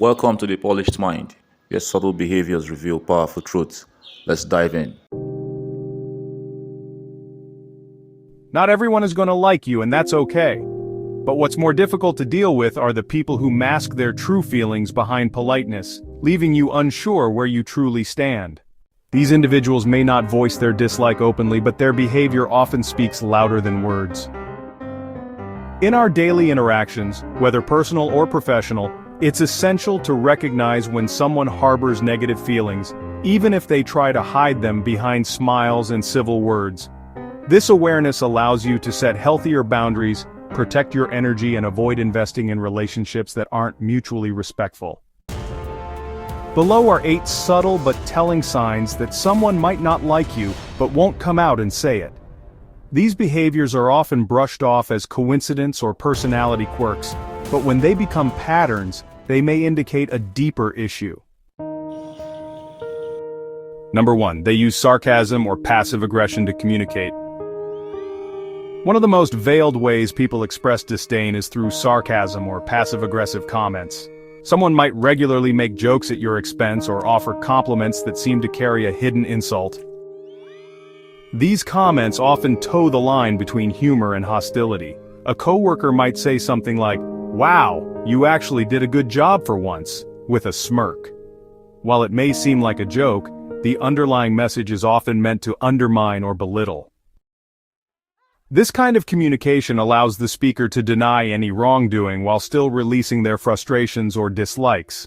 Welcome to the Polished Mind, where subtle behaviors reveal powerful truths. Let's dive in. Not everyone is going to like you, and that's okay. But what's more difficult to deal with are the people who mask their true feelings behind politeness, leaving you unsure where you truly stand. These individuals may not voice their dislike openly, but their behavior often speaks louder than words. In our daily interactions, whether personal or professional, it's essential to recognize when someone harbors negative feelings, even if they try to hide them behind smiles and civil words. This awareness allows you to set healthier boundaries, protect your energy, and avoid investing in relationships that aren't mutually respectful. Below are 8 subtle but telling signs that someone might not like you, but won't come out and say it. These behaviors are often brushed off as coincidence or personality quirks, but when they become patterns, they may indicate a deeper issue. Number 1, they use sarcasm or passive aggression to communicate. One of the most veiled ways people express disdain is through sarcasm or passive-aggressive comments. Someone might regularly make jokes at your expense or offer compliments that seem to carry a hidden insult. These comments often toe the line between humor and hostility. A coworker might say something like, "Wow, you actually did a good job for once," with a smirk. While it may seem like a joke, the underlying message is often meant to undermine or belittle. This kind of communication allows the speaker to deny any wrongdoing while still releasing their frustrations or dislikes.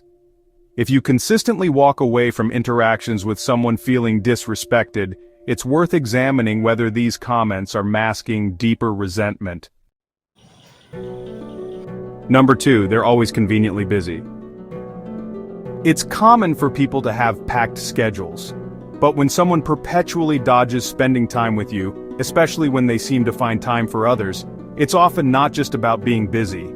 If you consistently walk away from interactions with someone feeling disrespected, it's worth examining whether these comments are masking deeper resentment. Number 2, they're always conveniently busy. It's common for people to have packed schedules. But when someone perpetually dodges spending time with you, especially when they seem to find time for others, it's often not just about being busy.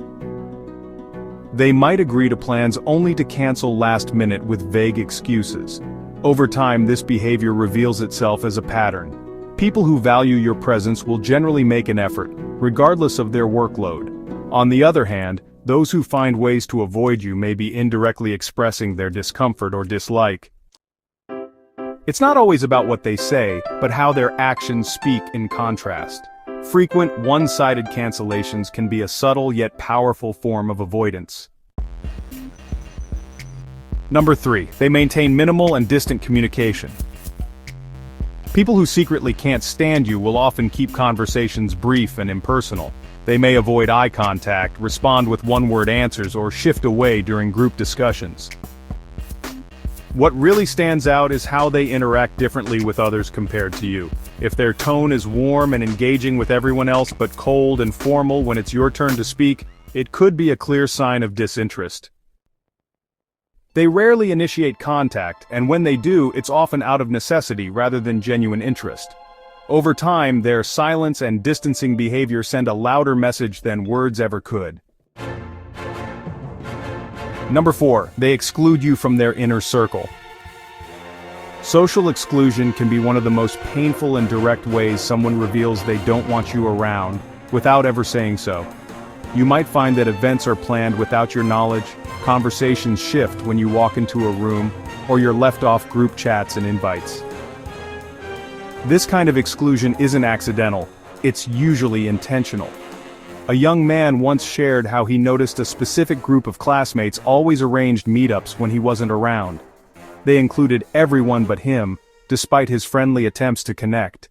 They might agree to plans only to cancel last minute with vague excuses. Over time, this behavior reveals itself as a pattern. People who value your presence will generally make an effort, regardless of their workload. On the other hand, those who find ways to avoid you may be indirectly expressing their discomfort or dislike. It's not always about what they say, but how their actions speak in contrast. Frequent, one-sided cancellations can be a subtle yet powerful form of avoidance. Number 3, they maintain minimal and distant communication. People who secretly can't stand you will often keep conversations brief and impersonal. They may avoid eye contact, respond with one-word answers, or shift away during group discussions. What really stands out is how they interact differently with others compared to you. If their tone is warm and engaging with everyone else but cold and formal when it's your turn to speak, it could be a clear sign of disinterest. They rarely initiate contact, and when they do, it's often out of necessity rather than genuine interest. Over time, their silence and distancing behavior send a louder message than words ever could. Number 4, they exclude you from their inner circle. Social exclusion can be one of the most painful and direct ways someone reveals they don't want you around, without ever saying so. You might find that events are planned without your knowledge, conversations shift when you walk into a room, or you're left off group chats and invites. This kind of exclusion isn't accidental, it's usually intentional. A young man once shared how he noticed a specific group of classmates always arranged meetups when he wasn't around. They included everyone but him, despite his friendly attempts to connect.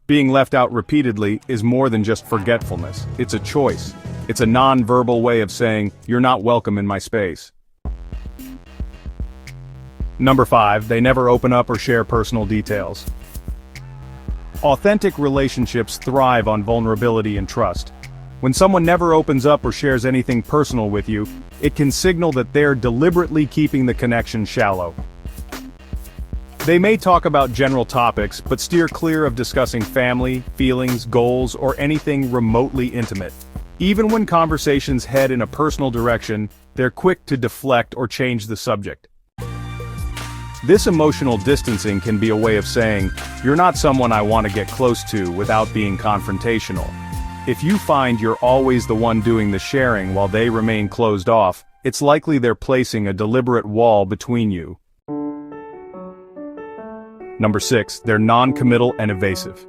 Being left out repeatedly is more than just forgetfulness, it's a choice. It's a non-verbal way of saying, "You're not welcome in my space." Number 5, they never open up or share personal details. Authentic relationships thrive on vulnerability and trust. When someone never opens up or shares anything personal with you, it can signal that they're deliberately keeping the connection shallow. They may talk about general topics, but steer clear of discussing family, feelings, goals, or anything remotely intimate. Even when conversations head in a personal direction, they're quick to deflect or change the subject. This emotional distancing can be a way of saying, "You're not someone I want to get close to," without being confrontational. If you find you're always the one doing the sharing while they remain closed off, it's likely they're placing a deliberate wall between you. Number 6, they're non-committal and evasive.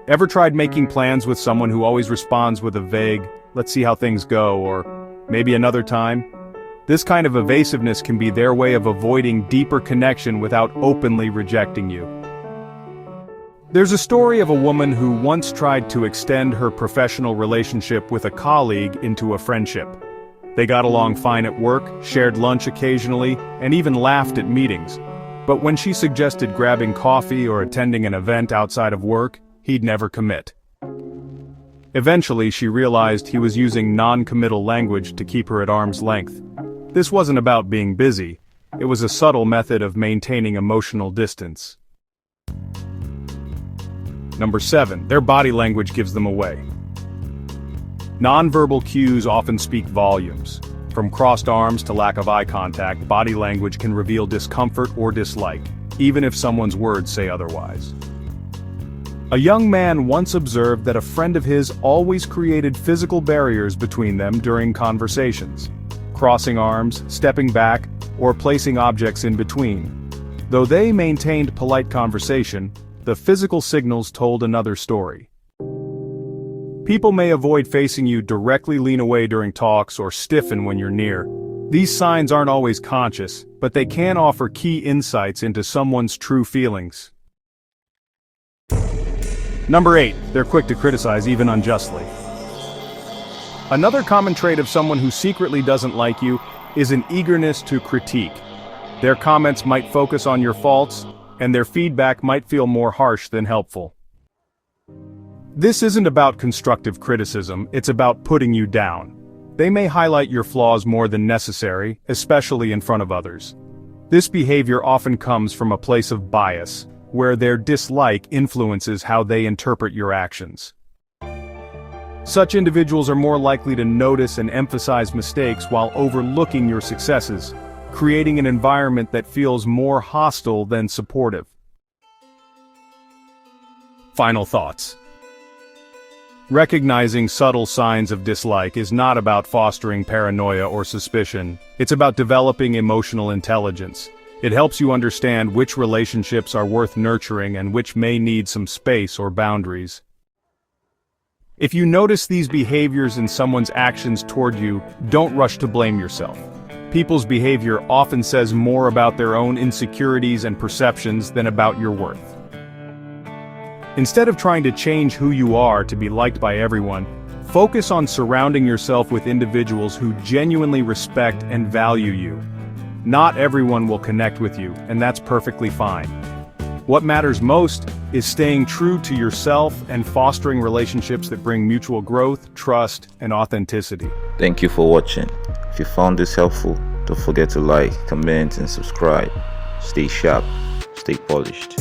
Ever tried making plans with someone who always responds with a vague, "let's see how things go," or "maybe another time"? This kind of evasiveness can be their way of avoiding deeper connection without openly rejecting you. There's a story of a woman who once tried to extend her professional relationship with a colleague into a friendship. They got along fine at work, shared lunch occasionally, and even laughed at meetings. But when she suggested grabbing coffee or attending an event outside of work, he'd never commit. Eventually, she realized he was using non-committal language to keep her at arm's length. This wasn't about being busy, it was a subtle method of maintaining emotional distance. Number 7, their body language gives them away. Nonverbal cues often speak volumes. From crossed arms to lack of eye contact, body language can reveal discomfort or dislike, even if someone's words say otherwise. A young man once observed that a friend of his always created physical barriers between them during conversations, crossing arms, stepping back, or placing objects in between. Though they maintained polite conversation, the physical signals told another story. People may avoid facing you, directly lean away during talks, or stiffen when you're near. These signs aren't always conscious, but they can offer key insights into someone's true feelings. Number 8, they're quick to criticize, even unjustly. Another common trait of someone who secretly doesn't like you is an eagerness to critique. Their comments might focus on your faults, and their feedback might feel more harsh than helpful. This isn't about constructive criticism, it's about putting you down. They may highlight your flaws more than necessary, especially in front of others. This behavior often comes from a place of bias, where their dislike influences how they interpret your actions. Such individuals are more likely to notice and emphasize mistakes while overlooking your successes, creating an environment that feels more hostile than supportive. Final thoughts. Recognizing subtle signs of dislike is not about fostering paranoia or suspicion. It's about developing emotional intelligence. It helps you understand which relationships are worth nurturing and which may need some space or boundaries. If you notice these behaviors in someone's actions toward you, don't rush to blame yourself. People's behavior often says more about their own insecurities and perceptions than about your worth. Instead of trying to change who you are to be liked by everyone, focus on surrounding yourself with individuals who genuinely respect and value you. Not everyone will connect with you, and that's perfectly fine. What matters most is staying true to yourself and fostering relationships that bring mutual growth, trust, and authenticity. Thank you for watching. If you found this helpful, don't forget to like, comment, and subscribe. Stay sharp, stay polished.